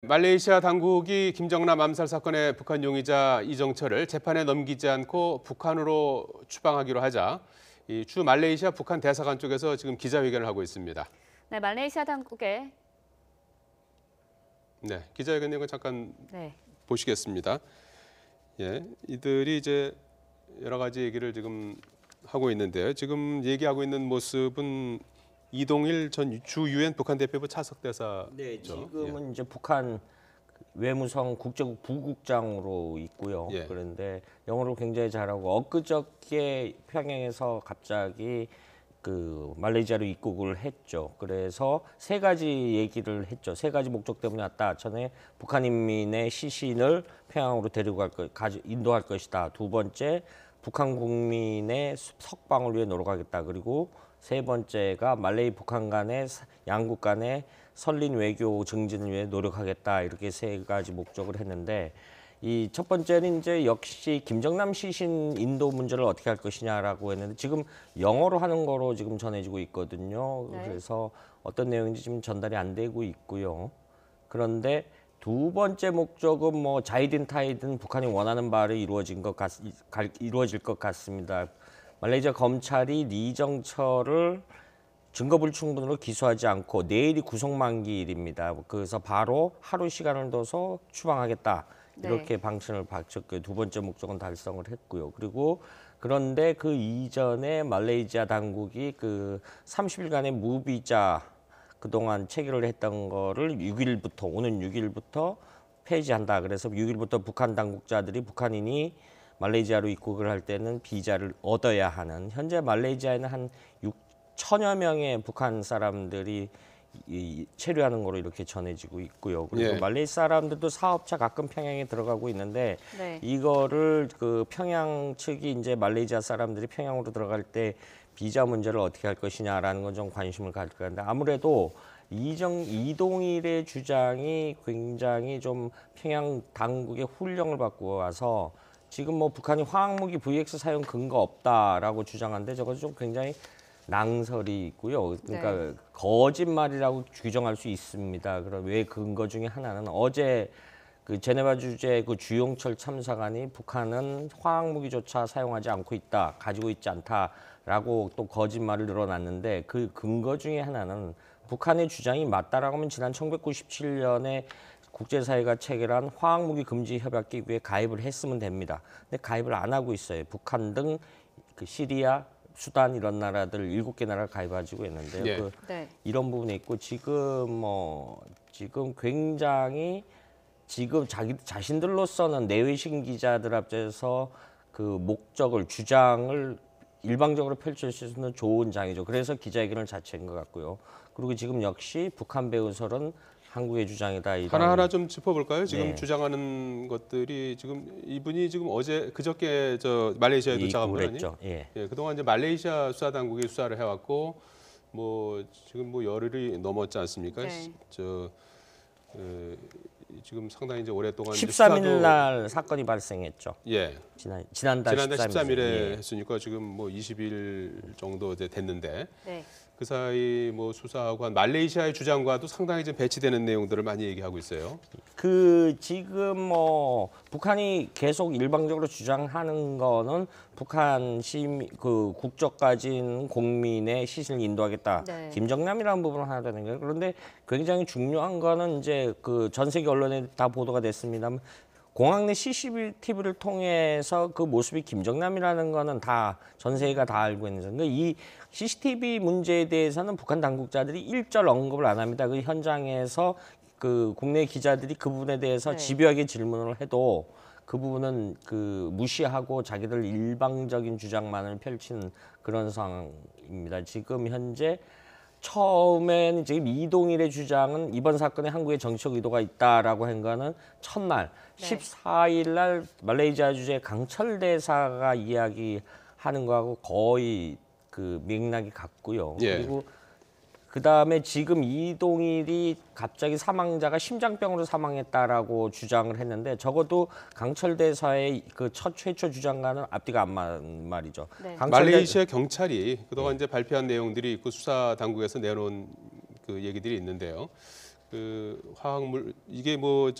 말레이시아 당국이 김정남 암살 사건의 북한 용의자 이정철을 재판에 넘기지 않고 북한으로 추방하기로 하자 이 주 말레이시아 북한 대사관 쪽에서 지금 기자회견을 하고 있습니다. 네, 말레이시아 당국의 기자회견 내용을 잠깐 네. 보시겠습니다. 이들이 이제 여러 가지 얘기를 지금 하고 있는데요. 지금 얘기하고 있는 모습은 이동일 전 주 유엔 북한 대표부 차석 대사죠. 네, 지금은 이제 북한 외무성 국제국 부국장으로 있고요. 그런데 영어를 굉장히 잘하고 엊그저께 평양에서 갑자기 그 말레이시아로 입국을 했죠. 그래서 세 가지 얘기를 했죠. 세 가지 목적 때문에 왔다. 전에 북한 인민의 시신을 평양으로 데리고 인도할 것이다. 두 번째, 북한 국민의 석방을 위해 노력하겠다. 그리고 세 번째가 말레이 북한 간의 양국 간의 선린 외교 증진을 위해 노력하겠다. 이렇게 세 가지 목적을 했는데 이 첫 번째는 이제 역시 김정남 시신 인도 문제를 어떻게 할 것이냐라고 했는데 지금 영어로 하는 거로 지금 전해지고 있거든요. 네. 그래서 어떤 내용인지 지금 전달이 안 되고 있고요. 그런데 두 번째 목적은 뭐 자이든 타이든 북한이 원하는 바를 이루어질 것 같습니다. 말레이시아 검찰이 리정철을 증거불충분으로 기소하지 않고 내일이 구속만기일입니다. 그래서 바로 하루 시간을 둬서 추방하겠다. 이렇게 방침을 밝혔고요. 두 번째 목적은 달성을 했고요. 그리고 그런데 그 이전에 말레이시아 당국이 그 30일간의 무비자 그동안 체결을 했던 거를 6일부터 오는 6일부터 폐지한다. 그래서 6일부터 북한 당국자들이 북한인이 말레이시아로 입국을 할 때는 비자를 얻어야 하는, 현재 말레이시아에는 한 6천여 명의 북한 사람들이 체류하는 거로 이렇게 전해지고 있고요. 그리고 말레이시아 사람들도 사업차 가끔 평양에 들어가고 있는데 이거를 그 평양 측이 이제 말레이시아 사람들이 평양으로 들어갈 때 비자 문제를 어떻게 할 것이냐라는 건 좀 관심을 가질 것 같은데 아무래도 이동일의 주장이 굉장히 좀 평양 당국의 훈령을 받고 와서 지금 뭐 북한이 화학무기 VX 사용 근거 없다라고 주장하는데 저거 좀 굉장히 낭설이 있고요. 그러니까 거짓말이라고 규정할 수 있습니다. 그럼 왜 근거 중에 하나는 어제 그 제네바 주재 그 주용철 참사관이 북한은 화학무기조차 사용하지 않고 있다, 가지고 있지 않다라고 또 거짓말을 늘어놨는데 그 근거 중에 하나는 북한의 주장이 맞다라고 하면 지난 1997년에 국제사회가 체결한 화학무기 금지 협약기구에 가입을 했으면 됩니다. 근데 가입을 안 하고 있어요. 북한 등 그 시리아, 수단 이런 나라들 7개 나라가 가입하고 있는데요. 이런 부분이 있고 지금 굉장히 지금 자신들로서는 내외신 기자들 앞에서 그 목적을 주장을 일방적으로 펼칠 수 있는 좋은 장이죠. 그래서 기자회견을 자체한 것 같고요. 그리고 지금 역시 북한 배후설은 한국의 주장이다. 하나하나 좀 짚어볼까요? 지금 주장하는 것들이 지금 이분이 지금 어제 그저께 저 말레이시아에 도착한 분 아니에요? 그동안 이제 말레이시아 수사 당국이 수사를 해왔고 뭐 지금 뭐 열흘이 넘었지 않습니까? 지금 상당히 이제 오랫동안 13일 날 사건이 발생했죠. 지난달 13일에 했으니까 지금 뭐 20일 정도 됐는데 그 사이 뭐 수사하고 한 말레이시아의 주장과도 상당히 좀 배치되는 내용들을 많이 얘기하고 있어요. 그 지금 뭐 북한이 계속 일방적으로 주장하는 거는 북한 그 국적 가진 국민의 시신을 인도하겠다. 김정남이라는 부분을 하나 되는 거예요. 그런데 굉장히 중요한 거는 이제 그 전 세계 언론에 다 보도가 됐습니다만 공항 내 CCTV를 통해서 그 모습이 김정남이라는 거는 다 전 세계가 다 알고 있는 거죠. 이 CCTV 문제에 대해서는 북한 당국자들이 일절 언급을 안 합니다. 그 현장에서 그 국내 기자들이 그 부분에 대해서 집요하게 질문을 해도 그 부분은 그 무시하고 자기들 일방적인 주장만을 펼치는 그런 상황입니다. 지금 현재 처음엔 지금 이동일의 주장은 이번 사건에 한국의 정치적 의도가 있다라고 한 거는 첫날 14일 날 말레이시아 주재 강철 대사가 이야기하는 거하고 거의 그 맥락이 같고요. 그리고 그 다음에 지금 이동일이 갑자기 사망자가 심장병으로 사망했다라고 주장을 했는데 적어도 강철 대사의 그 최초 주장과는 앞뒤가 안 맞는 말이죠. 말레이시아 경찰이 그동안 이제 발표한 내용들이 있고 수사 당국에서 내놓은 그 얘기들이 있는데요. 그 화학물 이게 뭐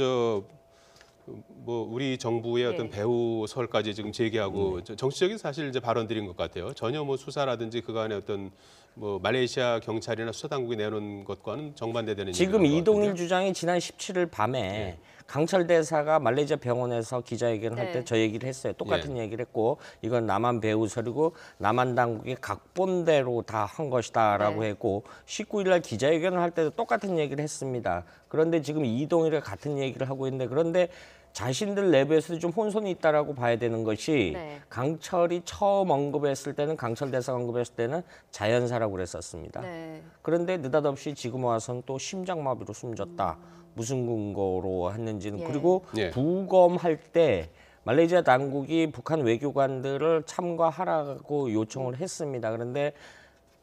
우리 정부의 어떤 예. 배후설까지 지금 제기하고 정치적인 사실 이제 발언들인 것 같아요. 전혀 뭐 수사라든지 그간의 어떤 뭐 말레이시아 경찰이나 수사 당국이 내놓은 것과는 정반대되는 지금 얘기인 것 이동일 같은데요. 주장이 지난 17일 밤에 강철 대사가 말레이시아 병원에서 기자회견을 할 때 네. 저 얘기를 했어요. 똑같은 얘기를 했고 이건 남한 배후설이고 남한 당국이 각본대로 다 한 것이다라고 네. 했고 19일 날 기자회견을 할 때도 똑같은 얘기를 했습니다. 그런데 지금 이동일이 같은 얘기를 하고 있는데 그런데 자신들 내부에서도 좀 혼선이 있다라고 봐야 되는 것이 네. 강철이 처음 언급했을 때는 강철 대사가 언급했을 때는 자연사라고 그랬었습니다. 네. 그런데 느닷없이 지금 와서는 또 심장마비로 숨졌다. 무슨 근거로 했는지는 예. 그리고 예. 부검할 때 말레이시아 당국이 북한 외교관들을 참관하라고 요청을 했습니다. 그런데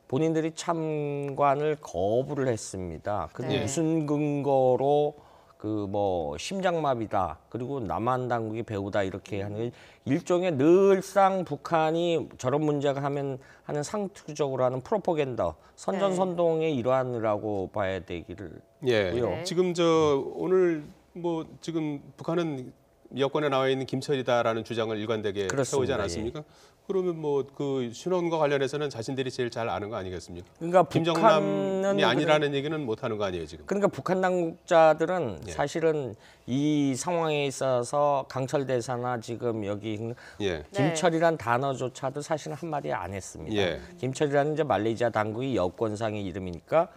본인들이 참관을 거부를 했습니다. 그 네. 무슨 근거로 그 뭐 심장마비다 그리고 남한 당국이 배우다 이렇게 하는 일종의 늘상 북한이 저런 문제가 하면 하는 상투적으로 하는 프로파간다 선전선동의 일환이라고 봐야 되기를 예. 고요. 지금 오늘 뭐 지금 북한은 여권에 나와 있는 김철이다라는 주장을 일관되게 그렇습니다. 세우지 않았습니까? 그러면 뭐 그 신원과 관련해서는 자신들이 제일 잘 아는 거 아니겠습니까? 그러니까 김정남이 북한은 아니라는 얘기는 못 하는 거 아니에요, 지금? 그러니까 북한 당국자들은 예. 사실은 이 상황에 있어서 강철 대사나 지금 여기 예. 김철이란 단어조차도 사실은 한마디 안 했습니다. 예. 김철이라는 이제 말레이시아 당국의 여권상의 이름이니까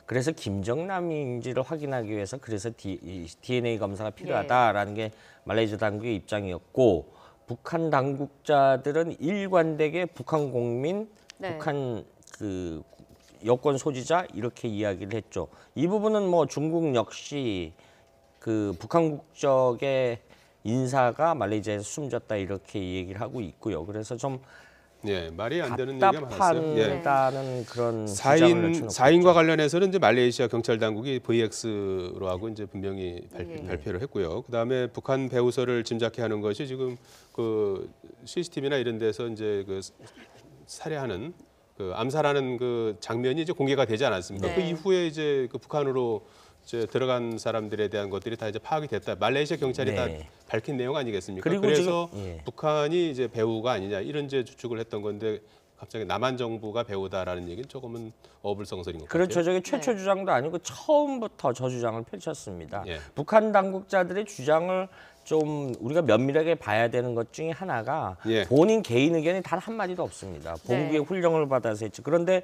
그래서 김정남인지를 확인하기 위해서 그래서 DNA 검사가 필요하다라는 게 말레이시아 당국의 입장이었고 북한 당국자들은 일관되게 북한 국민, 네. 북한 그 여권 소지자 이렇게 이야기를 했죠. 이 부분은 뭐 중국 역시 그 북한 국적의 인사가 말레이시아에서 숨졌다 이렇게 얘기를 하고 있고요. 그래서 좀 예, 말이 안 되는 얘기가 많았어요. 예. 답답하다는 그런 주장을 내놓고 사인과 관련해서는 이제 말레이시아 경찰 당국이 VX로 하고 이제 분명히 예. 발표를 했고요. 그다음에 북한 배후설을 짐작케 하는 것이 지금 그 CCTV나 이런 데서 이제 그 살해하는 그 암살하는 그 장면이 이제 공개가 되지 않았습니까? 네. 그 이후에 이제 그 북한으로 이제 들어간 사람들에 대한 것들이 다 이제 파악이 됐다. 말레이시아 경찰이 다 네. 밝힌 내용 아니겠습니까? 그리고 그래서 지금, 예. 북한이 이제 배후가 아니냐 이런 이제 추측을 했던 건데 갑자기 남한 정부가 배후다라는 얘기는 조금은 어불성설인 것 그렇죠. 같아요. 저게 최초 네. 주장도 아니고 처음부터 저 주장을 펼쳤습니다. 예. 북한 당국자들의 주장을 좀 우리가 면밀하게 봐야 되는 것 중에 하나가 예. 본인 개인 의견이 단 한마디도 없습니다. 본국의 네. 훈령을 받아서 했지. 그런데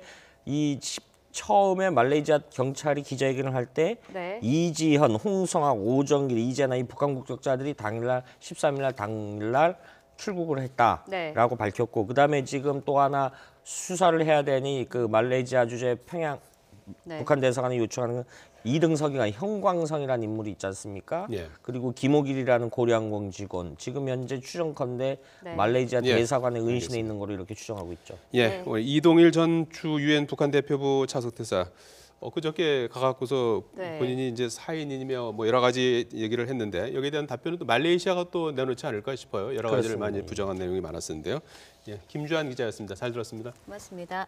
처음에 말레이시아 경찰이 기자회견을 할 때 네. 이지현, 홍성학, 오정길, 이재나 이 북한 국적자들이 당일날 13일날 당일날 출국을 했다라고 네. 밝혔고 그다음에 지금 또 하나 수사를 해야 되니 그 말레이시아 주재 평양 네. 북한 대사관이 요청하는 이등석이가 형광성이라는 인물이 있지 않습니까? 예. 그리고 김옥일이라는 고려항공 직원 지금 현재 추정컨대 네. 말레이시아 예. 대사관에 은신해 있는 거로 이렇게 추정하고 있죠. 예, 네. 오늘 이동일 전 주 유엔 북한 대표부 차석대사 그저께 가갖고서 네. 본인이 이제 사인이며 뭐 여러 가지 얘기를 했는데 여기에 대한 답변은 또 말레이시아가 또 내놓지 않을까 싶어요. 여러 가지를 그렇습니다. 많이 부정한 내용이 많았었는데요. 예, 김주한 기자였습니다. 잘 들었습니다. 고맙습니다.